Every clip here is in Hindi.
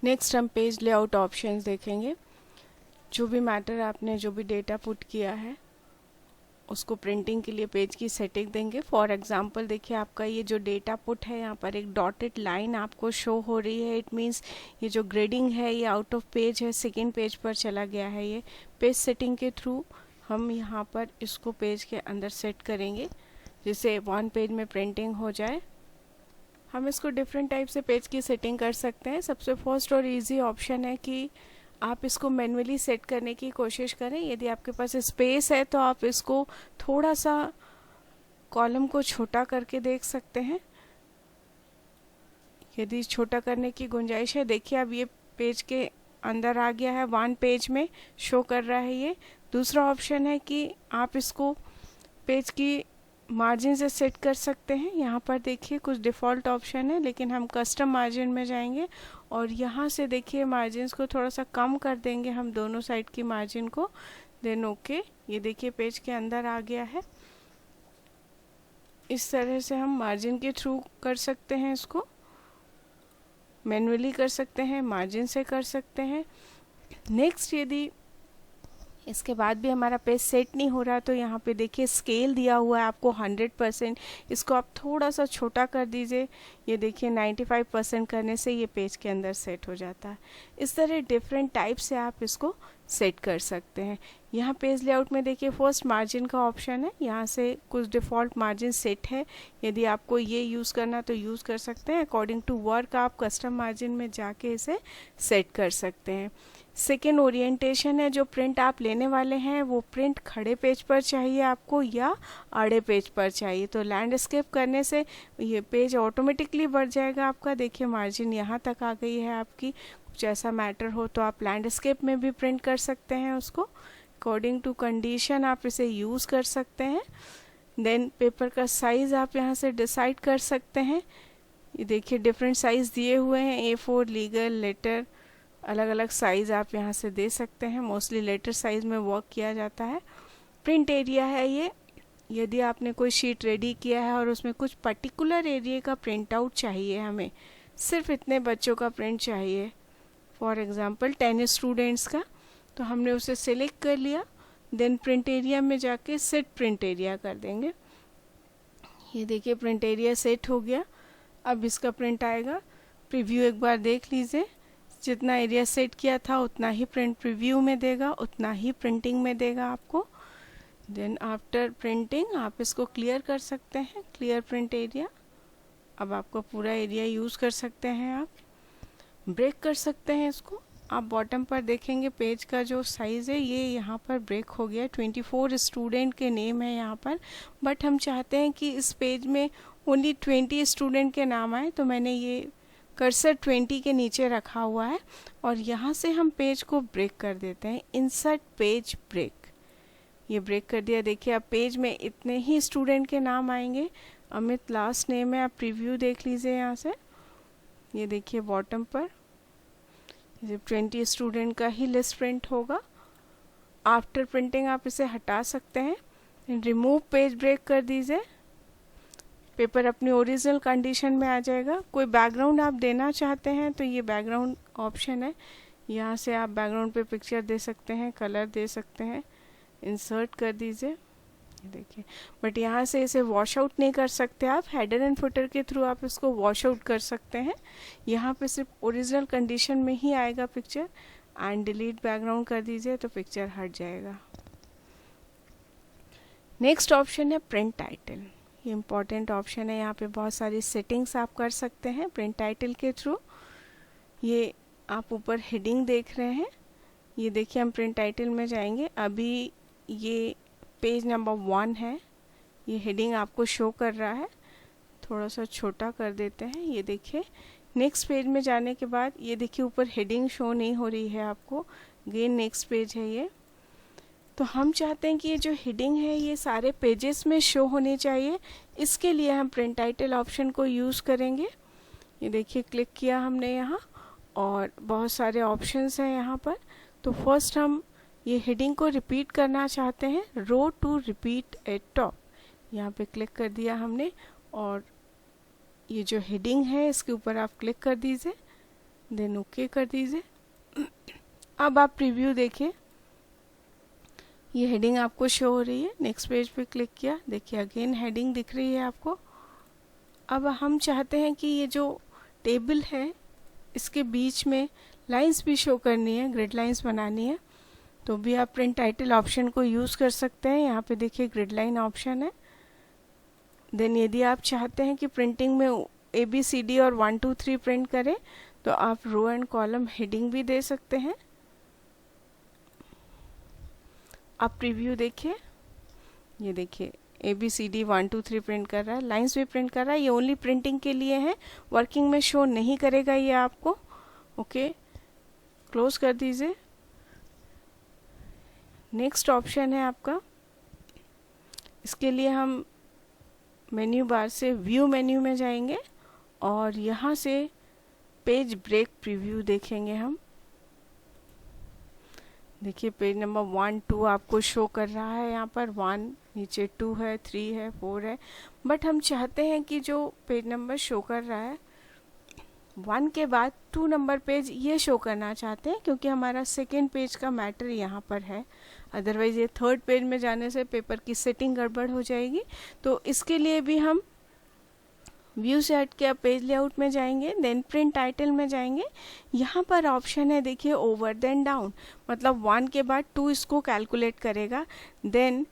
नेक्स्ट हम पेज लेआउट ऑप्शंस देखेंगे। जो भी मैटर आपने जो भी डेटा पुट किया है उसको प्रिंटिंग के लिए पेज की सेटिंग देंगे। फॉर एग्जांपल देखिए आपका ये जो डेटा पुट है यहाँ पर एक डॉटेड लाइन आपको शो हो रही है। इट मीन्स ये जो ग्रेडिंग है ये आउट ऑफ पेज है, सेकेंड पेज पर चला गया है। ये पेज सेटिंग के थ्रू हम यहाँ पर इसको पेज के अंदर सेट करेंगे जिससे वन पेज में प्रिंटिंग हो जाए। हम इसको डिफरेंट टाइप से पेज की सेटिंग कर सकते हैं। सबसे फर्स्ट और इजी ऑप्शन है कि आप इसको मैन्युअली सेट करने की कोशिश करें। यदि आपके पास स्पेस है तो आप इसको थोड़ा सा कॉलम को छोटा करके देख सकते हैं। यदि छोटा करने की गुंजाइश है, देखिए अब ये पेज के अंदर आ गया है, वन पेज में शो कर रहा है ये। दूसरा ऑप्शन है कि आप इसको पेज की मार्जिन से सेट कर सकते हैं। यहाँ पर देखिए कुछ डिफ़ॉल्ट ऑप्शन है, लेकिन हम कस्टम मार्जिन में जाएंगे और यहाँ से देखिए मार्जिन्स को थोड़ा सा कम कर देंगे हम दोनों साइड की मार्जिन को। देन ओके, ये देखिए पेज के अंदर आ गया है। इस तरह से हम मार्जिन के थ्रू कर सकते हैं, इसको मैन्युअली कर सकते हैं, मार्जिन से कर सकते हैं। नेक्स्ट यदि इसके बाद भी हमारा पेज सेट नहीं हो रहा तो यहाँ पे देखिए स्केल दिया हुआ है आपको 100%। इसको आप थोड़ा सा छोटा कर दीजिए। ये देखिए 95% करने से ये पेज के अंदर सेट हो जाता है। इस तरह डिफरेंट टाइप से आप इसको सेट कर सकते हैं। यहाँ पेज लेआउट में देखिए फर्स्ट मार्जिन का ऑप्शन है, यहाँ से कुछ डिफ़ॉल्ट मार्जिन सेट है। यदि आपको ये यूज़ करना तो यूज़ कर सकते हैं। अकॉर्डिंग टू वर्क आप कस्टम मार्जिन में जाके इसे सेट कर सकते हैं। सेकेंड ओरिएंटेशन है, जो प्रिंट आप लेने वाले हैं वो प्रिंट खड़े पेज पर चाहिए आपको या आड़े पेज पर चाहिए। तो लैंडस्केप करने से ये पेज ऑटोमेटिकली बढ़ जाएगा आपका। देखिए मार्जिन यहाँ तक आ गई है आपकी। कुछ ऐसा मैटर हो तो आप लैंडस्केप में भी प्रिंट कर सकते हैं उसको। अकॉर्डिंग टू कंडीशन आप इसे यूज़ कर सकते हैं। देन पेपर का साइज़ आप यहाँ से डिसाइड कर सकते हैं। ये देखिए डिफरेंट साइज़ दिए हुए हैं, A4, लीगल, लेटर, अलग अलग साइज़ आप यहाँ से दे सकते हैं। मोस्टली लेटर साइज़ में वर्क किया जाता है। प्रिंट एरिया है ये। यदि आपने कोई शीट रेडी किया है और उसमें कुछ पर्टिकुलर एरिया का प्रिंट आउट चाहिए, हमें सिर्फ इतने बच्चों का प्रिंट चाहिए, फॉर एग्ज़ाम्पल 10 स्टूडेंट्स का, तो हमने उसे सिलेक्ट कर लिया। देन प्रिंट एरिया में जाके सेट प्रिंट एरिया कर देंगे। ये देखिए प्रिंट एरिया सेट हो गया। अब इसका प्रिंट आएगा। प्रीव्यू एक बार देख लीजिए। जितना एरिया सेट किया था उतना ही प्रिंट प्रीव्यू में देगा, उतना ही प्रिंटिंग में देगा आपको। देन आफ्टर प्रिंटिंग आप इसको क्लियर कर सकते हैं, क्लियर प्रिंट एरिया। अब आपका पूरा एरिया यूज़ कर सकते हैं। आप ब्रेक कर सकते हैं इसको। आप बॉटम पर देखेंगे पेज का जो साइज़ है ये यहाँ पर ब्रेक हो गया। 24 स्टूडेंट के नेम है यहाँ पर, बट हम चाहते हैं कि इस पेज में ओनली 20 स्टूडेंट के नाम आए, तो मैंने ये कर्सर 20 के नीचे रखा हुआ है और यहाँ से हम पेज को ब्रेक कर देते हैं। इंसर्ट पेज ब्रेक, ये ब्रेक कर दिया। देखिए अब पेज में इतने ही स्टूडेंट के नाम आएंगे। अमित लास्ट नेम है। आप प्रीव्यू देख लीजिए यहाँ से। ये देखिए बॉटम पर 20 स्टूडेंट का ही लिस्ट प्रिंट होगा। आफ्टर प्रिंटिंग आप इसे हटा सकते हैं। रिमूव पेज ब्रेक कर दीजिए। पेपर अपनी ओरिजिनल कंडीशन में आ जाएगा। कोई बैकग्राउंड आप देना चाहते हैं तो ये बैकग्राउंड ऑप्शन है, यहाँ से आप बैकग्राउंड पे पिक्चर दे सकते हैं, कलर दे सकते हैं। इंसर्ट कर दीजिए, देखिए। बट यहाँ से इसे वॉश आउट नहीं कर सकते आप। हेडर एंड फुटर के थ्रू आप इसको वॉश आउट कर सकते हैं। यहाँ पे सिर्फ ओरिजिनल कंडीशन में ही आएगा पिक्चर। एंड डिलीट बैकग्राउंड कर दीजिए तो पिक्चर हट जाएगा। नेक्स्ट ऑप्शन है प्रिंट टाइटल। ये इम्पॉर्टेंट ऑप्शन है। यहाँ पे बहुत सारी सेटिंग्स आप कर सकते हैं प्रिंट टाइटल के थ्रू। ये आप ऊपर हेडिंग देख रहे हैं। ये देखिए हम प्रिंट टाइटल में जाएंगे। अभी ये पेज नंबर 1 है। ये हेडिंग आपको शो कर रहा है। थोड़ा सा छोटा कर देते हैं। ये देखिए नेक्स्ट पेज में जाने के बाद ये देखिए ऊपर हेडिंग शो नहीं हो रही है आपको। अगेन नेक्स्ट पेज है ये। तो हम चाहते हैं कि ये जो हेडिंग है ये सारे पेजेस में शो होनी चाहिए। इसके लिए हम प्रिंट टाइटल ऑप्शन को यूज़ करेंगे। ये देखिए क्लिक किया हमने यहाँ और बहुत सारे ऑप्शंस हैं यहाँ पर। तो फर्स्ट हम ये हेडिंग को रिपीट करना चाहते हैं। रो टू रिपीट एट टॉप, यहाँ पे क्लिक कर दिया हमने और ये जो हेडिंग है इसके ऊपर आप क्लिक कर दीजिए। देन ओके कर दीजिए। अब आप प्रीव्यू देखिए, ये हेडिंग आपको शो हो रही है। नेक्स्ट पेज पे क्लिक किया, देखिए अगेन हेडिंग दिख रही है आपको। अब हम चाहते हैं कि ये जो टेबल है इसके बीच में लाइंस भी शो करनी है, ग्रिड लाइंस बनानी है, तो भी आप प्रिंट टाइटल ऑप्शन को यूज़ कर सकते हैं। यहाँ पे देखिए ग्रिड लाइन ऑप्शन है। देन यदि आप चाहते हैं कि प्रिंटिंग में ABCD और 1 2 3 प्रिंट करें तो आप रो एंड कॉलम हेडिंग भी दे सकते हैं। आप प्रीव्यू देखिए, ये देखिए ABCD 1 2 3 प्रिंट कर रहा है, लाइंस भी प्रिंट कर रहा है। ये ओनली प्रिंटिंग के लिए है, वर्किंग में शो नहीं करेगा ये आपको। ओके, क्लोज कर दीजिए। नेक्स्ट ऑप्शन है आपका, इसके लिए हम मेन्यू बार से व्यू मेन्यू में जाएंगे और यहाँ से पेज ब्रेक प्रीव्यू देखेंगे हम। देखिए पेज नंबर 1 2 आपको शो कर रहा है, यहाँ पर 1, नीचे 2 है, 3 है, 4 है, बट हम चाहते हैं कि जो पेज नंबर शो कर रहा है 1 के बाद 2 नंबर पेज ये शो करना चाहते हैं, क्योंकि हमारा सेकेंड पेज का मैटर यहाँ पर है। अदरवाइज ये थर्ड पेज में जाने से पेपर की सेटिंग गड़बड़ हो जाएगी। तो इसके लिए भी हम व्यू से हट के पेज लेआउट में जाएंगे, देन प्रिंट टाइटल में जाएंगे। यहाँ पर ऑप्शन है देखिए ओवर देन डाउन, मतलब 1 के बाद 2 इसको कैलकुलेट करेगा। देन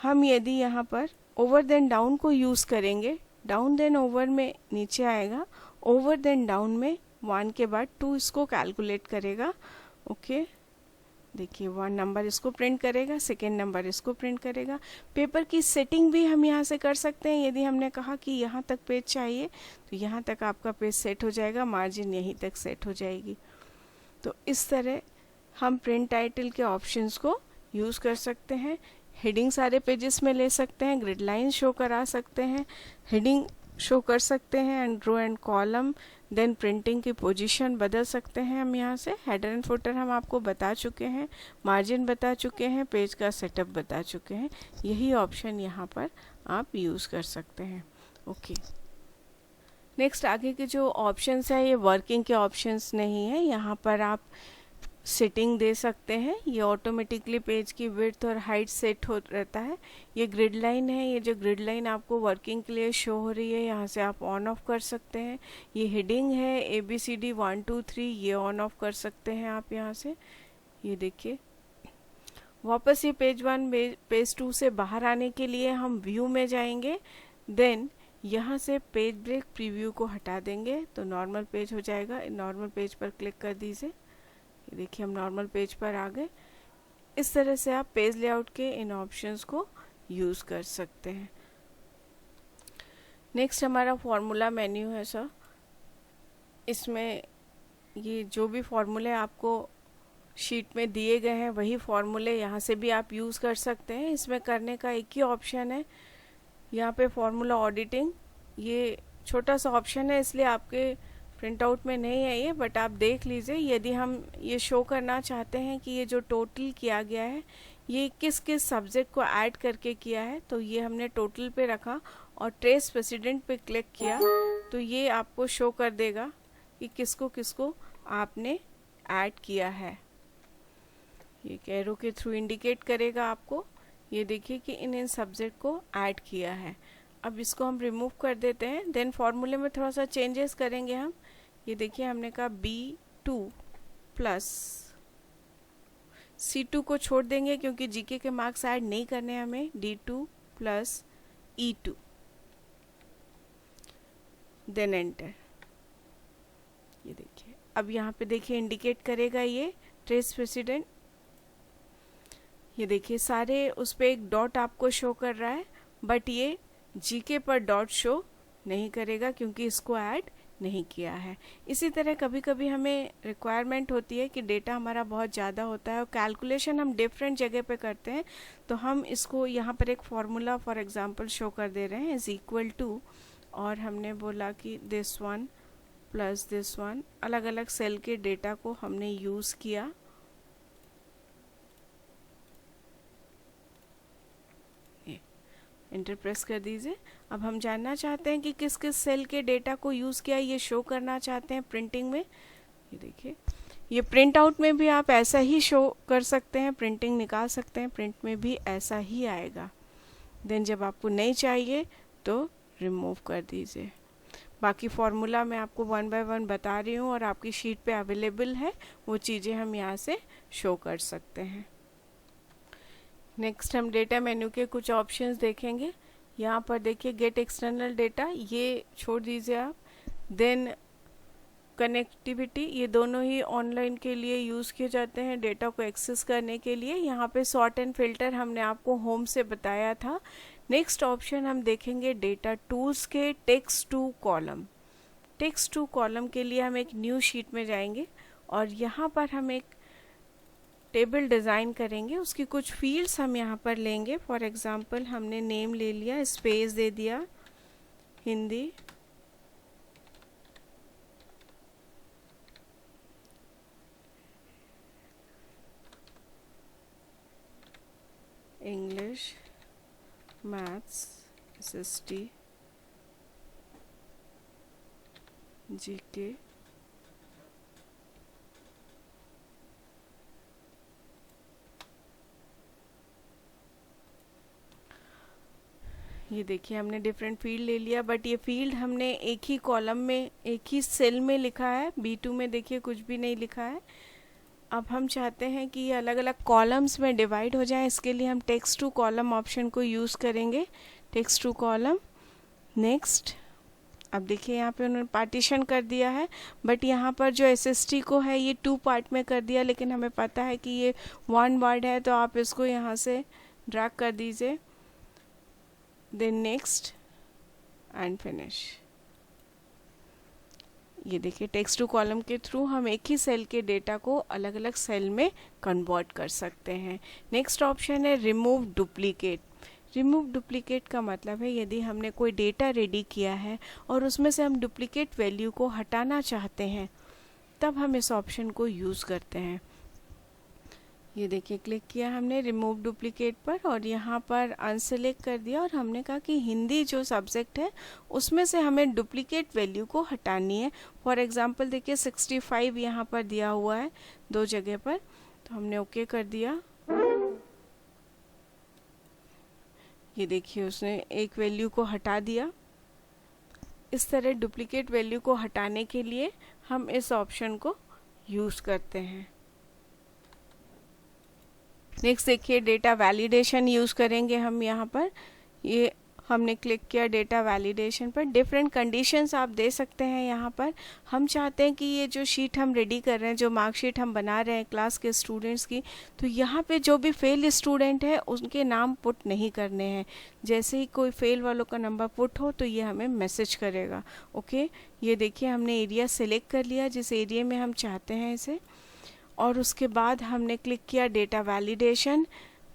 हम यदि यहाँ पर ओवर देन डाउन को यूज़ करेंगे, डाउन देन ओवर में नीचे आएगा, ओवर देन डाउन में 1 के बाद 2 इसको कैलकुलेट करेगा। ओके, देखिए 1 नंबर इसको प्रिंट करेगा, सेकेंड नंबर इसको प्रिंट करेगा। पेपर की सेटिंग भी हम यहाँ से कर सकते हैं। यदि हमने कहा कि यहाँ तक पेज चाहिए तो यहाँ तक आपका पेज सेट हो जाएगा, मार्जिन यहीं तक सेट हो जाएगी। तो इस तरह हम प्रिंट टाइटल के ऑप्शंस को यूज़ कर सकते हैं। हेडिंग सारे पेजेस में ले सकते हैं, ग्रिड लाइन शो करा सकते हैं, हेडिंग शो कर सकते हैं, and row and column, then printing की पोजीशन बदल सकते हैं हम यहाँ से। हेडर एंड फुटर हम आपको बता चुके हैं, मार्जिन बता चुके हैं, पेज का सेटअप बता चुके हैं। यही ऑप्शन यहाँ पर आप यूज़ कर सकते हैं। ओके, नेक्स्ट आगे के जो ऑप्शंस है ये वर्किंग के ऑप्शंस नहीं है। यहाँ पर आप सेटिंग दे सकते हैं, ये ऑटोमेटिकली पेज की विड्थ और हाइट सेट हो रहता है। ये ग्रिड लाइन है, ये जो ग्रिड लाइन आपको वर्किंग के लिए शो हो रही है यहाँ से आप ऑन ऑफ कर सकते हैं। ये हेडिंग है ABCD 1 2 3, ये ऑन ऑफ कर सकते हैं आप यहाँ से। ये देखिए वापस ये पेज 1 पेज 2 से बाहर आने के लिए हम व्यू में जाएंगे, देन यहाँ से पेज ब्रेक प्रीव्यू को हटा देंगे तो नॉर्मल पेज हो जाएगा। नॉर्मल पेज पर क्लिक कर दीजिए, ये देखिए हम नॉर्मल पेज पर आ गए। इस तरह से आप पेज लेआउट के इन ऑप्शंस को यूज़ कर सकते हैं। नेक्स्ट हमारा फॉर्मूला मेन्यू है सर। इसमें ये जो भी फॉर्मूले आपको शीट में दिए गए हैं वही फॉर्मूले यहाँ से भी आप यूज़ कर सकते हैं। इसमें करने का एक ही ऑप्शन है, यहाँ पे फॉर्मूला ऑडिटिंग, ये छोटा सा ऑप्शन है इसलिए आपके प्रिंट आउट में नहीं है ये, बट आप देख लीजिए। यदि हम ये शो करना चाहते हैं कि ये जो टोटल किया गया है ये किस किस सब्जेक्ट को ऐड करके किया है, तो ये हमने टोटल पे रखा और ट्रेस प्रेसिडेंट पे क्लिक किया तो ये आपको शो कर देगा कि किसको किसको आपने ऐड किया है। ये एरो के थ्रू इंडिकेट करेगा आपको, ये देखिए कि इन सब्जेक्ट को ऐड किया है। अब इसको हम रिमूव कर देते हैं, देन फॉर्मूले में थोड़ा सा चेंजेस करेंगे हम। ये देखिए हमने कहा B2 प्लस C2 को छोड़ देंगे क्योंकि जीके के मार्क्स ऐड नहीं करने हमें, D2 plus E2, then enter. ये देखिए अब यहाँ पे देखिए इंडिकेट करेगा ये ट्रेस प्रेसिडेंट। ये देखिए सारे उस पर एक डॉट आपको शो कर रहा है, बट ये जीके पर डॉट शो नहीं करेगा क्योंकि इसको ऐड नहीं किया है। इसी तरह कभी कभी हमें रिक्वायरमेंट होती है कि डेटा हमारा बहुत ज़्यादा होता है और कैलकुलेशन हम डिफरेंट जगह पे करते हैं, तो हम इसको यहाँ पर एक फार्मूला फॉर एग्जांपल शो कर दे रहे हैं इज इक्वल टू, और हमने बोला कि this one plus this one, अलग अलग सेल के डेटा को हमने यूज़ किया। एंटर प्रेस कर दीजिए। अब हम जानना चाहते हैं कि किस किस सेल के डेटा को यूज़ किया, ये शो करना चाहते हैं प्रिंटिंग में। ये देखिए, ये प्रिंट आउट में भी आप ऐसा ही शो कर सकते हैं, प्रिंटिंग निकाल सकते हैं, प्रिंट में भी ऐसा ही आएगा। देन जब आपको नहीं चाहिए तो रिमूव कर दीजिए। बाकी फॉर्मूला मैं आपको 1 बाय 1 बता रही हूँ और आपकी शीट पे अवेलेबल है, वो चीज़ें हम यहाँ से शो कर सकते हैं। नेक्स्ट हम डेटा मेन्यू के कुछ ऑप्शंस देखेंगे। यहाँ पर देखिए गेट एक्सटर्नल डेटा, ये छोड़ दीजिए आप। देन कनेक्टिविटी, ये दोनों ही ऑनलाइन के लिए यूज़ किए जाते हैं डेटा को एक्सेस करने के लिए। यहाँ पे सॉर्ट एंड फिल्टर हमने आपको होम से बताया था। नेक्स्ट ऑप्शन हम देखेंगे डेटा टूल्स के text to column. Text to column के लिए हम एक न्यू शीट में जाएंगे और यहाँ पर हम एक टेबल डिज़ाइन करेंगे। उसकी कुछ फील्ड्स हम यहाँ पर लेंगे। फॉर एग्जांपल हमने नेम ले लिया, स्पेस दे दिया Hindi, English, maths, SST, GK, ये देखिए हमने डिफरेंट फील्ड ले लिया, बट ये फील्ड हमने एक ही कॉलम में, एक ही सेल में लिखा है। B2 में देखिए कुछ भी नहीं लिखा है। अब हम चाहते हैं कि ये अलग अलग कॉलम्स में डिवाइड हो जाए, इसके लिए हम टेक्स्ट टू कॉलम ऑप्शन को यूज़ करेंगे। Text to column, next. अब देखिए यहाँ पे उन्होंने पार्टीशन कर दिया है, बट यहाँ पर जो SST को है ये 2 पार्ट में कर दिया, लेकिन हमें पता है कि ये 1 वर्ड है, तो आप इसको यहाँ से ड्रैग कर दीजिए। Then next and finish. ये देखिए टेक्स्ट टू कॉलम के थ्रू हम एक ही सेल के डेटा को अलग अलग सेल में कन्वर्ट कर सकते हैं। नेक्स्ट ऑप्शन है रिमूव डुप्लीकेट। रिमूव डुप्लीकेट का मतलब है यदि हमने कोई डेटा रेडी किया है और उसमें से हम डुप्लीकेट वैल्यू को हटाना चाहते हैं, तब हम इस ऑप्शन को यूज़ करते हैं। ये देखिए क्लिक किया हमने रिमूव डुप्लीकेट पर और यहाँ पर अनसेलेक्ट कर दिया और हमने कहा कि हिंदी जो सब्जेक्ट है उसमें से हमें डुप्लीकेट वैल्यू को हटानी है। फॉर एग्जांपल देखिए 65 यहाँ पर दिया हुआ है 2 जगह पर, तो हमने ओके कर दिया। ये देखिए उसने एक वैल्यू को हटा दिया। इस तरह डुप्लीकेट वैल्यू को हटाने के लिए हम इस ऑप्शन को यूज़ करते हैं। नेक्स्ट देखिए डेटा वैलिडेशन यूज़ करेंगे हम यहाँ पर। ये हमने क्लिक किया डेटा वैलिडेशन पर। डिफरेंट कंडीशंस आप दे सकते हैं यहाँ पर। हम चाहते हैं कि ये जो शीट हम रेडी कर रहे हैं, जो मार्कशीट हम बना रहे हैं क्लास के स्टूडेंट्स की, तो यहाँ पे जो भी फेल स्टूडेंट है उनके नाम पुट नहीं करने हैं। जैसे ही कोई फेल वालों का नंबर पुट हो तो ये हमें मैसेज करेगा। ओके, ये देखिए हमने एरिया सेलेक्ट कर लिया जिस एरिया में हम चाहते हैं इसे, और उसके बाद हमने क्लिक किया data validation.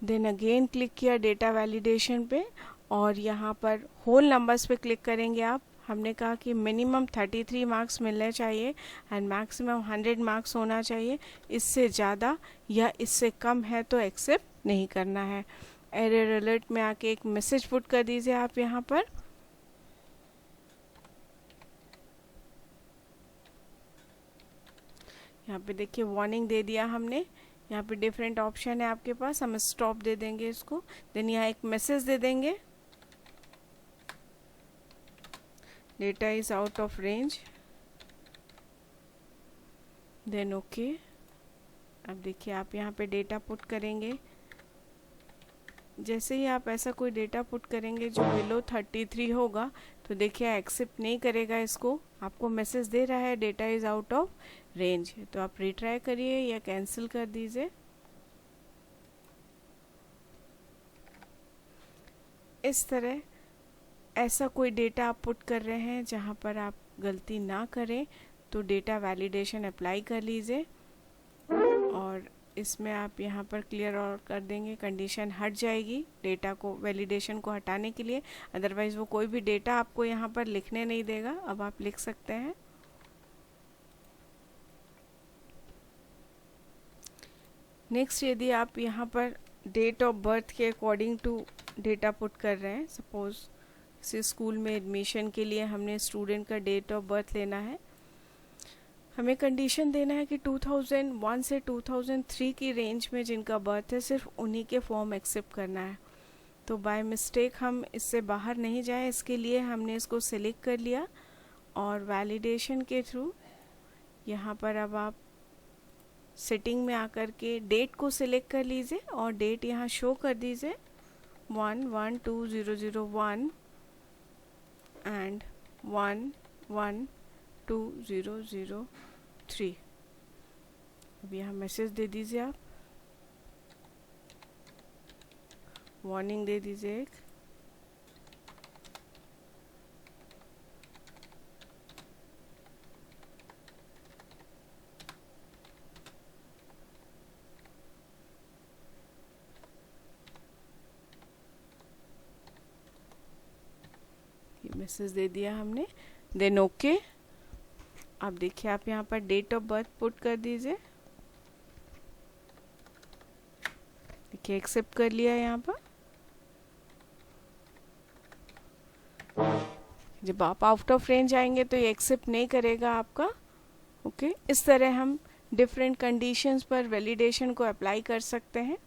Then again click किया डेटा वैलिडेशन पे और यहाँ पर होल नंबर्स पे क्लिक करेंगे आप। हमने कहा कि मिनिमम 33 मार्क्स मिलने चाहिए एंड मैक्सिमम 100 मार्क्स होना चाहिए। इससे ज़्यादा या इससे कम है तो एक्सेप्ट नहीं करना है। एरर अलर्ट में आके एक मैसेज पुट कर दीजिए आप यहाँ पर। यहाँ पे देखिए वार्निंग दे दिया हमने। यहाँ पे डिफरेंट ऑप्शन है आपके पास, हम स्टॉप दे देंगे इसको। देन यहाँ एक मैसेज दे देंगे data is out of range, then okay. अब देखिए आप यहाँ पे डेटा पुट करेंगे। जैसे ही आप ऐसा कोई डेटा पुट करेंगे जो बिलो 33 होगा तो देखिए एक्सेप्ट नहीं करेगा इसको। आपको मैसेज दे रहा है data is out of range, तो आप रिट्राई करिए या कैंसिल कर दीजिए। इस तरह ऐसा कोई डेटा आप पुट कर रहे हैं जहाँ पर आप गलती ना करें तो डेटा वैलिडेशन अप्लाई कर लीजिए और इसमें आप यहाँ पर क्लियर और कर देंगे, कंडीशन हट जाएगी डेटा को वैलिडेशन को हटाने के लिए। अदरवाइज वो कोई भी डेटा आपको यहाँ पर लिखने नहीं देगा। अब आप लिख सकते हैं। नेक्स्ट यदि आप यहाँ पर डेट ऑफ बर्थ के अकॉर्डिंग टू डेटा पुट कर रहे हैं। सपोज किसी स्कूल में एडमिशन के लिए हमने स्टूडेंट का डेट ऑफ बर्थ लेना है, हमें कंडीशन देना है कि 2001 से 2003 की रेंज में जिनका बर्थ है सिर्फ उन्हीं के फॉर्म एक्सेप्ट करना है। तो बाय मिस्टेक हम इससे बाहर नहीं जाए, इसके लिए हमने इसको सिलेक्ट कर लिया और वैलिडेशन के थ्रू यहाँ पर अब आप सेटिंग में आकर के डेट को सिलेक्ट कर लीजिए और डेट यहाँ शो कर दीजिए 1-1-2001 एंड 1-1-2003। अब यहाँ मैसेज दे दीजिए, आप वार्निंग दे दीजिए एक। मैसेज दे दिया हमने, देन ओके। अब देखिए आप यहाँ पर डेट ऑफ बर्थ पुट कर दीजिए, देखिए एक्सेप्ट कर लिया। यहाँ पर जब आप आउट ऑफ रेंज आएंगे तो ये एक्सेप्ट नहीं करेगा आपका। ओके, इस तरह हम डिफरेंट कंडीशंस पर वैलिडेशन को अप्लाई कर सकते हैं।